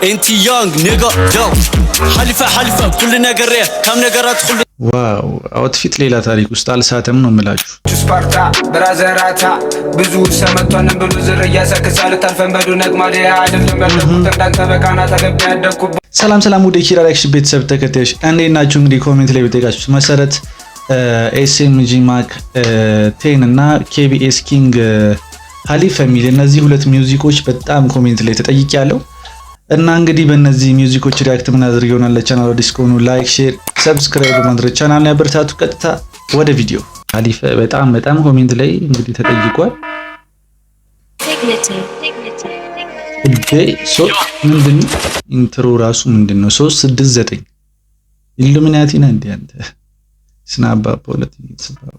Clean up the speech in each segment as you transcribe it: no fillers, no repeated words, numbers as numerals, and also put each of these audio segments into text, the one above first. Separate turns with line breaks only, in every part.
انت يونغ نيجا جو حلفة كل نجريه كم نجرات كل
ዋው አውትፊት ሌላ ታሪክ ውስጥ አልሳተም ነው የምላችሁ።
ስፓርታ ብራዘራታ ብዙ ሰመቷን ብሉ ዝርያ ሰክሳል ታልፈን በዱነት ማዲያ አይደለም ያደኩት እንዳንተ በቃና ተገብ ያደኩ።
ሰላም ወደ ኪራ ሪአክሽን ቤተሰብ ተከታዮች እንዴት ናችሁ? እንግዲህ ኮሜንት ላይ በጠየቃችሁት መሰረት ኤስኤምጂ ማክ 10 እና ኬቢኤስ ኪንግ ሀሊፋ የሚል እነዚህ ሁለት ሚውዚኮች በጣም ኮሜንት ላይ ተጠይቄያለሁ እና እንግዲህ በእነዚህ ሚውዚኮች ሪአክት ምን አድርገው ይሆናል። ለቻናሉ አዲስ ከሆኑ ላይክ፣ ሼር፣ ሰብስክራይብ በማድረግ ቻናሉን ያበረታቱ። ቀጥታ ወደ ቪዲዮ። ሀሊፋ በጣም ኮሜንት ላይ እንግዲህ ተጠይቋል። ምንድነው ኢንትሮ ራሱ ምንድነው? 369 ኢሉሚናቲ ነህ እንዴ አንተ? ስናባ ፖለቲ ስናባ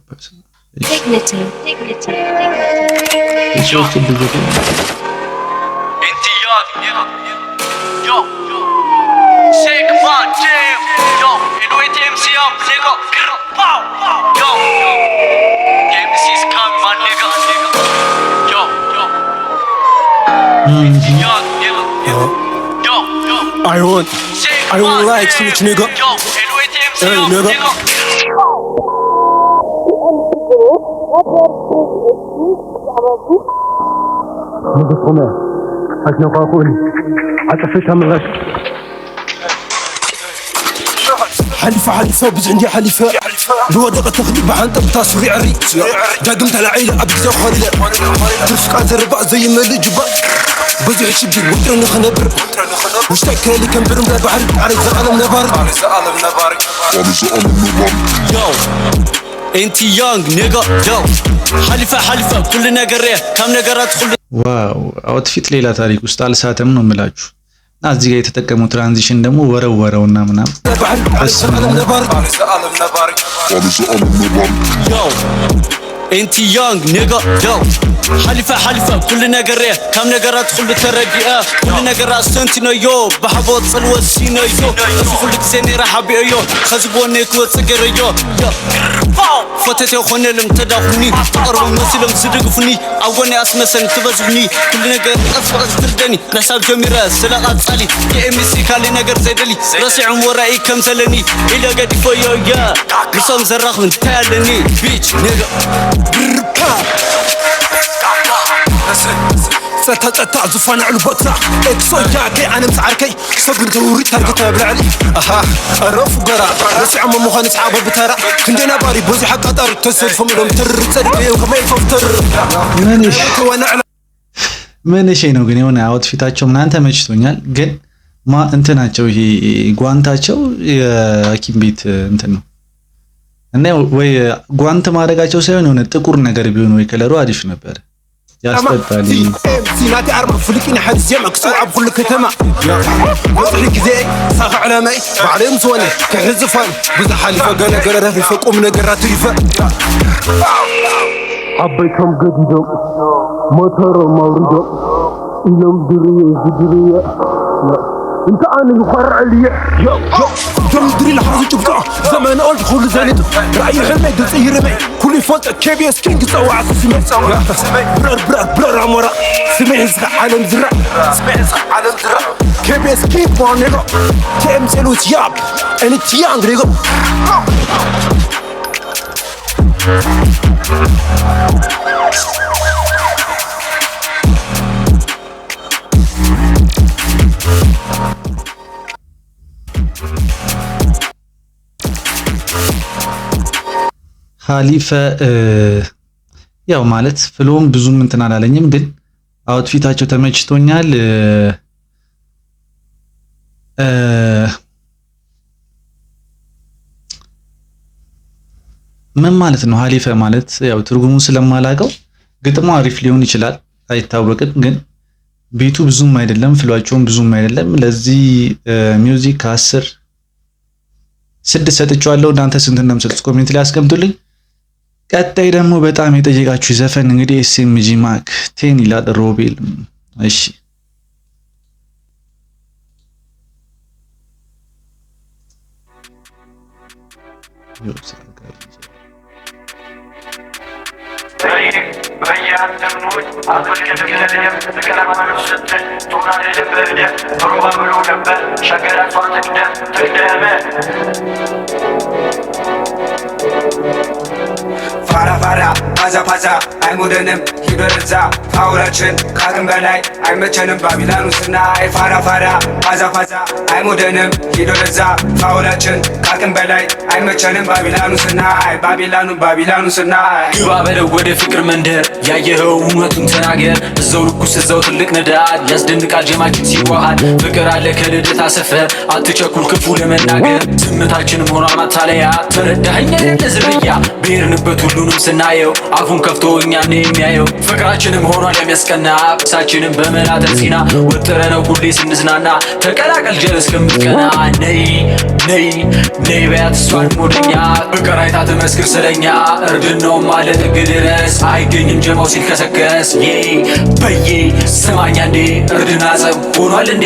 I don't like snitch nigga. Hey nigga. مدخومة عشنا قاقولي عطفتها من غد حليفة وبز عندي حليفة الوضع تخدم بعن طبطا سوري عري داقمت على عيلة أبيك زي خالي ترفق عن زرباء زي مالي جبا بزي عشبي وطرني خنبر مشتاك لي كان برم بحر على زعلم نبار
يو انت يونغ نيجا جو حلفة كل نجريه كم نجرات كل
ዋው አውትፊት ሌላ ታሪክ ውስጥ አልሳተም ነው የምላችሁ። እና እዚህ ጋር የተጠቀመው ትራንዚሽን ደግሞ ወረወረውና ምናምን
انت يونغ نيجا جو حلفة كل نجريه كم نجرات كل ترقيه كل نجرات سنتينو يو بحبوت صلوة سينو يو كل سنة راح بيو خزبوني كوت سجر يو فتتي خوني لم تدافني قرب مسلم صدقفني اوني اسمسن تبزغني كل نجر اصفر تردني حساب جميره سلاقات صالي ام سي كالي نجر زيدلي راسي عمري كم سلني الى قد فيو يا مصم زراخ من تالني بيتش نيجا
ستتقطع زفان على البطة اكسو جاكي انا مسعركي صقر دوري تارجتها بالعلي اها الرف وقرا رسي عم مخان اصحابه بترى كندينا باري بوزي حق قطر تسلفهم لهم ترسل وكما يفطر
ምን እሺ ነው ግን የሆነ አውትፊታቸው ምናምን ተመችቶኛል። ግን እንትናቸው ይሄ ጓንታቸው የሐኪም ቤት እንትን ነው እና ወይ ጓንት ማድረጋቸው ሳይሆን የሆነ ጥቁር ነገር ቢሆን ወይ ከለሩ አሪፍ ነበር። ያስፈጣል
سيناتي أربع فلكين حد زيم أكسو عب كل كتما وصلك زي صاخ على ماي بعدين صواني كحزفان بزا حالفة قالا رفق أمنا قرات رفا عبيتهم قديدهم موتور موردهم إلهم درية انت انا يخرع لي يا دم دري لحظه جبتها زمان قلت كل زانت راي حلمي تصير معي كل فوت كيبيس كينج صوع سمي برر عمره سمي زق عالم زرع كيبيس كيب وانيرو كيم سلوت ياب اني تيان ريغو
ሀሊፋ ያው ማለት ፍሎም ብዙም እንትን አላለኝም፣ ግን አውትፊታቸው ተመችቶኛል። ምን ማለት ነው ሀሊፋ ማለት? ያው ትርጉሙን ስለማላውቀው ግጥሙ አሪፍ ሊሆን ይችላል አይታወቅም፣ ግን ቤቱ ብዙም አይደለም፣ ፍሏቸውም ብዙም አይደለም። ለዚህ ሚውዚክ 10 6 ሰጥቻለሁ። እናንተ ስንት እንደምትሰጡት ኮሜንት ላይ አስቀምጡልኝ። ቀጣይ ደግሞ በጣም የጠየቃችሁ ዘፈን እንግዲህ ኤስኤምጂ ማክ 10 ይላል ሮቤል። እሺ
በያተምኖች አጥልቅ ተገለየም ተከላማሉ ስትል ቶናለ ለበደ ሮባ ብሎ ነበር ሸገራቷ ትቅደም
ፋራ ፋራ ፓዛ ፓዛ አይሞደንም ሂደርዛ ፋውላችን ካቅም በላይ አይመቸንም ባቢላኑስና ፋራ ፋራ ፓዛ ፓዛ አይሞደንም ሂደርዛ ፋውላችን ካቅም በላይ አይመቸንም ባቢላኑስና ባቢላኑስና
ግባ በለው ወደ ፍቅር መንደር ያየኸው እውነቱን ተናገር እዛው ልኩስ እዛው ትልቅ ነዳድ ያስደንቃል ጀማችን ሲዋሃድ ፍቅር አለ ከልደታ ሰፈር አትቸኩል ክፉ ለመናገር ዝምታችንም ሆኗል ማታለያ ተረዳኸኝ አይደለ ዝርያ ብሄርንበት ሁሉንም ስናየው አፉን ከፍቶ እኛን የሚያየው ፍቅራችንም ሆኗል የሚያስቀና ሳችንም በመላ ተርሲና ወጥረነው ሁሌ ስንዝናና ተቀላቀል ጀለስ ከምትቀና ነይ በያት እሷን ሞደኛ ፍቅር አይታ ትመስክር ስለኛ እርድናው ማለት ጥግ ድረስ አይገኝም ጀማው ሲል ከሰከስ በዬ ስማኛ እንዴ እርድና ጸብ ሆኗል እንዴ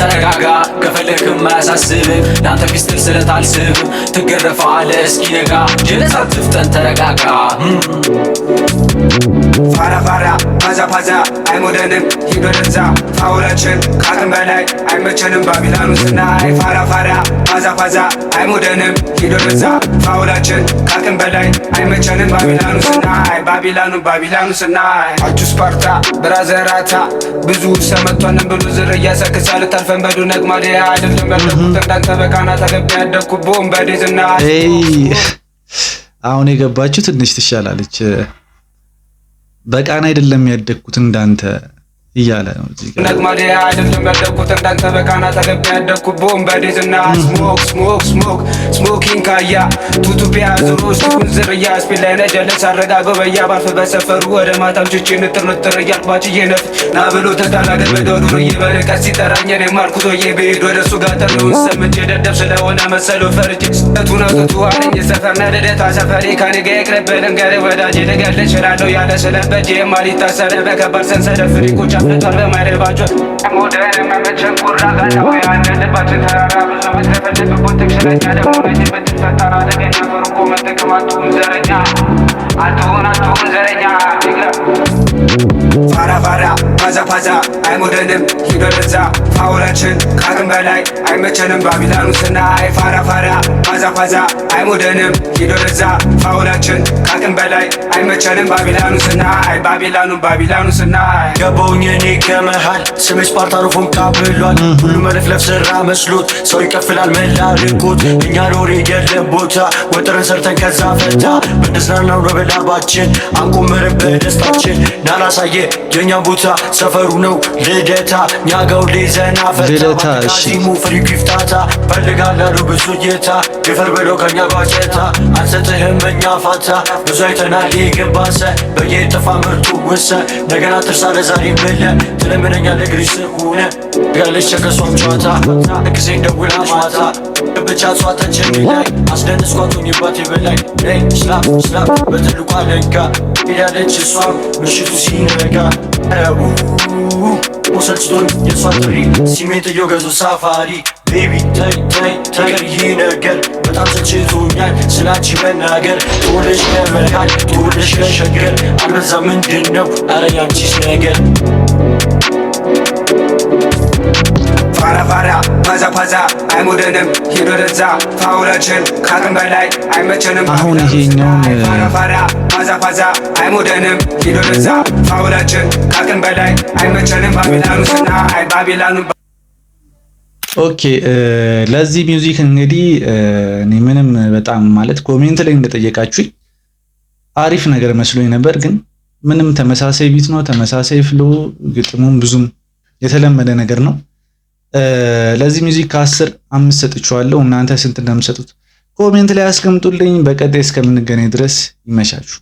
ተረጋጋ ከፈለክም አያሳስብም ለአንተ ፊስትል ስለት አልስብም ትገረፋለህ እስኪነጋ ጀለስ አትፍጠን ተረጋጋ
ፋራ ፋራ ፓዛ ፓዛ አይሞደንም ሂደርዛ ፋውላችን ካቅም በላይ አይመቸንም ባቢላኑስና ፋራ ፋራ ፓዛ ፓዛ አይሞደንም ሂደርዛ ፋውላችን ካቅም በላይ አይመቸንም ባቢላኑስና አቹ ስፓርታ ብራዘራታ ብዙ ሰመቷንን ብሉ ዝርያ ሰክሳል ታልፈን በዱ ነግማዴ አይደለም ያደኩት እንዳንተ በቃና ተገቢ ያደኩት ቦምበዴዝና
አሁን የገባችሁ ትንሽ ትሻላለች በቃና አይደለም ያደኩት እንዳንተ እያለ ነው እዚህ ጋር
ነግማዴ አይደለም ያደኩት እንዳንተ በቃና ተገቢ ያደኩት ቦምበዴዝና ስሞኪንግ ካያ ቱቱፒያ ዙሩስ ዝርያ ስፒላይነ ጀለስ አረጋገው በያባልፍ በሰፈሩ ወደ ማታም ችቼ ንጥር እያልባች እየነፍ ናብሎ ተዳላገ በደሩ እየበረቀት ሲጠራኘን የማልኩት ወዬ ብሄድ ወደ እሱ ጋር ጠርነውን ሰምቼ ደደብ ስለሆነ መሰለው ፈርጅ ስጠቱን አውጥቱ አለኝ የሰፈርና ልደታ ሰፈሬ ካኔጋ የቅረበልን ገር ወዳጅ ልገል እችላለሁ ያለ ስለበጅ የማሊታሰረ በከባድ ሰንሰለት ፍሪቆች አፍልቷል በማይረባቸው ሞደር መመቸን ጉራ ጋናው ያለልባችን ተራራ ብዙ ምትለፈልግ ትክሽለኛ ደግሞ ነጅ ብትፈጠራ አደገኛ ፈርቆ መጠቅም አትሁን ዘረኛ ፋራ ፋራ ፓዛ ፓዛ አይሞደንም ሂደርዛ ፋውላችን ካቅም በላይ አይመቸንም ባቢላኑስና ፋራ ፋራ ፓዛ ፓዛ አይሞደንም ሂደርዛ ፋውላችን ካቅም በላይ አይመቸንም ባቢላኑስና
ገባውኝ እኔ ከመሃል ስሜ ስፓርታኖ ፎንቃ ብሏል ሁሉ መለፍለፍ ስራ መስሎት ሰው ይከፍላል መላ ርቆት እኛ ኖሬ የለም ቦታ ወጥረን ሰርተን ከዛ ፈታ በደስናናው በበላባችን አንቆምርም በደስታችን ናላሳየ የኛ ቦታ ሰፈሩ ነው ልደታ ኛጋው ሌዘና ፈታ ሲሙ ፍሪክ ይፍታታ ፈልጋለሁ ብዙ ጌታ ይፈር ብለው ከኛ ባጨታ አንሰጥህም እኛ ፋታ ብዙ አይተናል ይገባሰ በየጠፋ ምርቱ ውሰ ነገና ትርሳ ለዛሬ ብለ ትለምነኛ ለግሪስ ሆነ ጋለች ከሷም ጨዋታ ጊዜ እንደውላ ማታ ብቻ ሷታችን ላይ አስደንስኳቱን ይባት ይበላይ ስላፕ በትልቋ ለጋ ሄዳለች እሷም ምሽቱ ሲነጋ ወሰልስቶን የሷ ጥሪ ሲሜት እየገዙ ሳፋሪ ቤቢ ተይ ይሄ ነገር በጣም ሰልችቶኛል ስላንቺ መናገር ትውልሽ ከመሃል ትውልሽ ከሸገር አልበዛ ምንድን ነው አረ ያንቺስ ነገር ፋራ ፋራ ፓዛ ፓዛ አይሞደንም ሂደርዛ ፋውላችን ካቅም በላይ አይመቸንም
አሁን ይሄኛውን
ፋራ ፓዛ ፓዛ አይሞደንም ሂደርዛ ፋውላችን ካቅም በላይ አይመቸንም ባቢላኑ
ኦኬ ለዚህ ሚውዚክ እንግዲህ እኔ ምንም በጣም ማለት ኮሜንት ላይ እንደጠየቃችሁኝ አሪፍ ነገር መስሎኝ ነበር ግን ምንም ተመሳሳይ ቢት ነው ተመሳሳይ ፍሎ ግጥሙም ብዙም የተለመደ ነገር ነው ለዚህ ሚውዚክ ከ10 5 ሰጥቻለሁ እናንተ ስንት እንደምትሰጡት ኮሜንት ላይ አስቀምጡልኝ በቀጣይ እስከምንገናኝ ድረስ ይመሻችሁ